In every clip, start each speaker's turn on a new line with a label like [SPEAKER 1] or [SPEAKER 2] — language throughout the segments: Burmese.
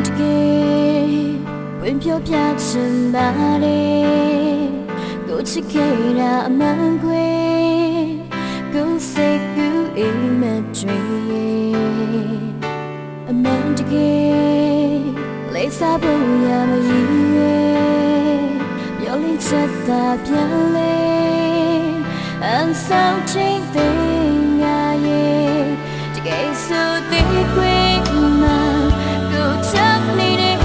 [SPEAKER 1] တကယ်ဝင်ပြောပြချင်ပါလေကိုချစ်ခဲ့တာအမှန်ကွယ်ကိုစိတ်ကူးအိမ်မက်တွေအမှန်တကယ်လေးစားဖို့ရမရည်ရွယ်မျောလင်းချက်သာပြန်လေအန်ဆောင်ချိန်သိငါရဲ့တကယ်ဆိုသေးကွယ်မှာကိုချစ်နေတဲ့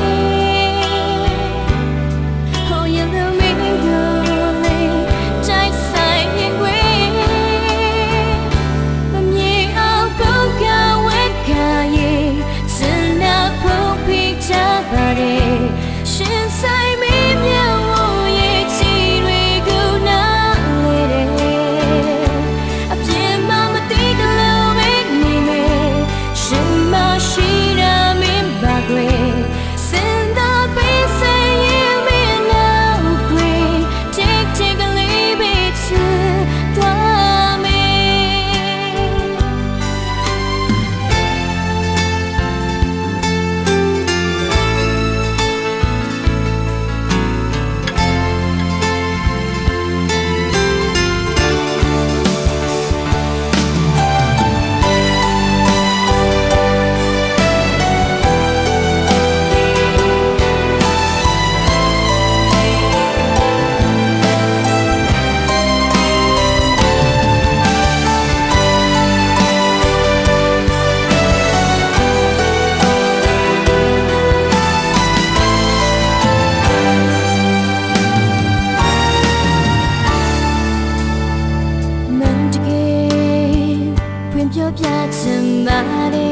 [SPEAKER 1] ပြောပြချင်ပါလေ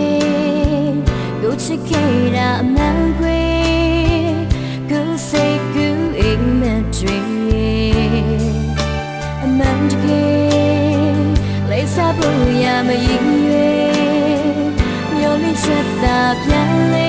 [SPEAKER 1] ကိုချစ်ခဲ့တာအမှန်ကွယ်ကိုစိတ်ကူးအိမ်မက်တွေအမှန်တကယ်လေးစားဖို့ရမရည်ရွယ်မျောလင်းချက်သာပြန်လေ